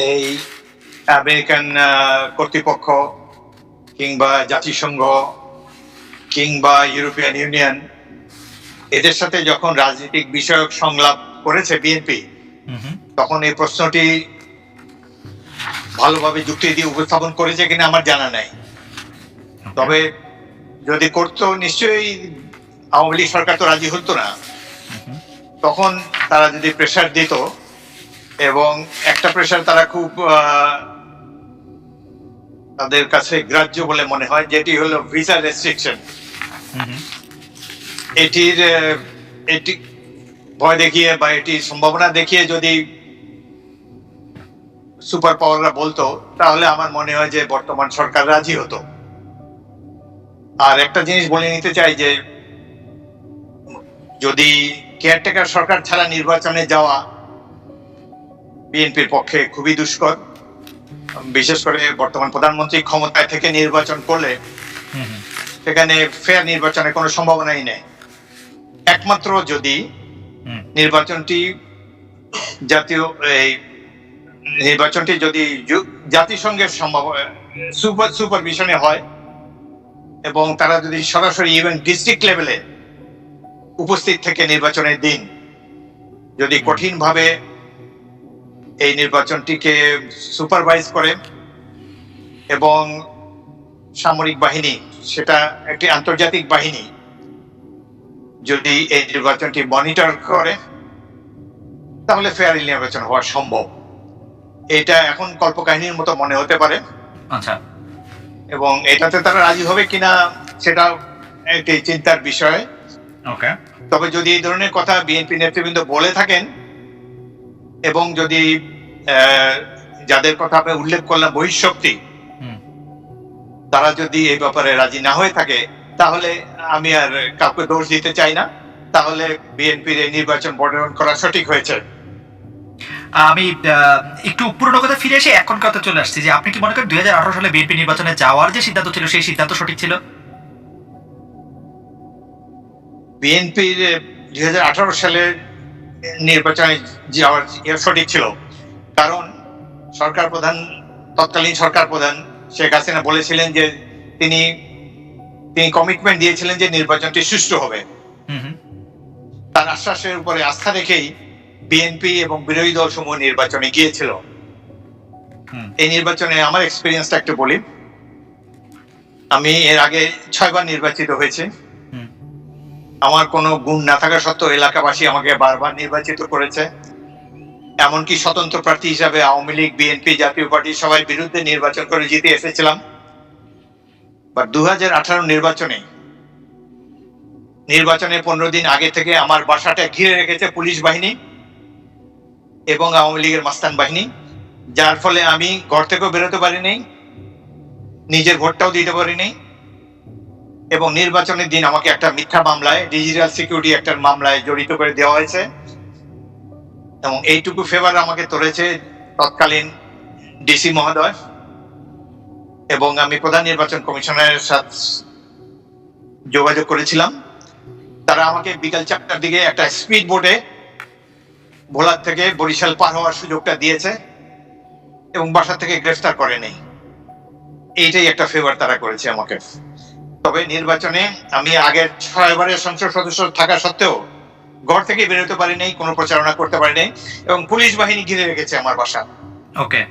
এই আমেরিকান কর্তৃপক্ষ কিংবা জাতিসংঘ কিংবা ইউরোপিয়ান ইউনিয়ন এদের সাথে যখন রাজনৈতিক বিষয়ক সংলাপ করেছে বিএনপি, তখন এই প্রশ্নটি ভালোভাবে যুক্তি দিয়ে উপস্থাপন করেছে কিনা আমার জানা নাই। তবে যদি করতো নিশ্চয়ই আওয়ামী লীগ সরকার তো রাজি হতো না। তখন তারা যদি প্রেসার দিত, এবং একটা প্রেসার তারা খুব তাদের কাছে গ্রাহ্য বলে মনে হয়, যেটি হলো ভিসা রেস্ট্রিকশন। এটি ভয় দেখিয়ে বা এটির সম্ভাবনা দেখিয়ে যদি সুপার পাওয়াররা বলতো, তাহলে আমার মনে হয় যে বর্তমান সরকার রাজি হতো। আর একটা জিনিস বলে নিতে চাই যে যদি কেয়ারটেকার সরকার ছাড়া নির্বাচনে যাওয়া বিএনপির পক্ষে খুবই দুষ্কর, বিশেষ করে বর্তমান প্রধানমন্ত্রী ক্ষমতায় থেকে নির্বাচন করলে সেখানে ফেয়ার নির্বাচনের কোনো সম্ভাবনাই নেই। একমাত্র যদি নির্বাচনটি যদি জাতিসংঘের সুপারভিশনে হয় এবং তারা যদি সরাসরি ইভেন ডিস্ট্রিক্ট লেভেলে উপস্থিত থেকে নির্বাচনের দিন যদি কঠিনভাবে এই নির্বাচনটিকে সুপারভাইজ করে এবং সামরিক বাহিনী, সেটা একটি আন্তর্জাতিক বাহিনী, যদি এই নির্বাচনটি মনিটর করে, তাহলে ফেয়ার নির্বাচন হওয়া সম্ভব। এটা এখন কল্পকাহিনীর মতো মনে হতে পারে, আচ্ছা, এবং এটাতে তারা রাজি হবে কিনা সেটা একটি চিন্তার বিষয়। ওকে। তবে যদি এই ধরনের কথা বিএনপি নেতৃবৃন্দ বলে থাকেন, এবং যদি যাদের কথা আমি উল্লেখ করলাম বহিঃশক্তি, তারা যদি এই ব্যাপারে রাজি না হয়ে থাকে, তাহলে আমি আর কাউকে দোষ দিতে চাই না। তাহলে বিএনপির এই নির্বাচন বর্জন করা সঠিক হয়েছে। আমি একটু পুরোনো কথা ফিরে এসে এখন কথা চলে আসছি যে আপনি কি মনে করেন 2018 সালে বিএনপি নির্বাচনে যাওয়ার যে সিদ্ধান্ত ছিল সেই সিদ্ধান্ত সঠিক ছিল? বিএনপির 2018 সালের নির্বাচনে যাওয়ার সঠিক ছিল, কারণ তৎকালীন সরকার প্রধান শেখ হাসিনা বলেছিলেন যে তিনি কমিটমেন্ট দিয়েছিলেন যে নির্বাচনটি সুষ্ঠু হবে। তার আশ্বাসের উপরে আস্থা রেখেই বিএনপি এবং বিরোধী দল সমূহ নির্বাচনে গিয়েছিল। এই নির্বাচনে আমার এক্সপিরিয়েন্সটা একটু বলি। আমি এর আগে 6 বার নির্বাচিত হয়েছি। আমার কোনো গুণ না থাকা সত্ত্বেও এলাকাবাসী আমাকে বারবার নির্বাচিত করেছে। এমনকি স্বতন্ত্র প্রার্থী হিসাবে আওয়ামী লীগ, বিএনপি, জাতীয় পার্টি সবাই বিরুদ্ধে নির্বাচন করে জিতে এসেছিলাম। বা 2018 নির্বাচনের 15 দিন আগে থেকে আমার বাসাটা ঘিরে রেখেছে পুলিশ বাহিনী এবং আওয়ামী লীগের মাস্তান বাহিনী, যার ফলে আমি ঘর থেকেও বেরোতে পারিনি, নিজের ভোটটাও দিতে পারিনি। এবং নির্বাচনের দিন আমাকে একটা মিথ্যা মামলায়, ডিজিটাল সিকিউরিটি অ্যাক্টের মামলায় জড়িত করে দেওয়া হয়েছে, এবং এইটুকু ফেভার আমাকে তোলেছে তৎকালীন ডিসি মহোদয়। এবং আমি প্রধান নির্বাচন কমিশনারের সাথে যোগাযোগ করেছিলাম। তারা আমাকে বিকাল 4টার দিকে একটা স্পিড বোটে ভোলার থেকে বরিশাল পার হওয়ার সুযোগটা দিয়েছে এবং বাসা থেকে গ্রেফতার করেনি। এইটাই একটা ফেভার তারা করেছে আমাকে। তবে নির্বাচনে আমি আগের 6 বারের সংসদ সদস্য থাকা সত্ত্বেও ঘর থেকে বেরোতে পারিনি, কোনো প্রচারণা করতে পারিনি, এবং পুলিশ বাহিনী ঘিরে রেখেছে আমার বাসা। ওকে।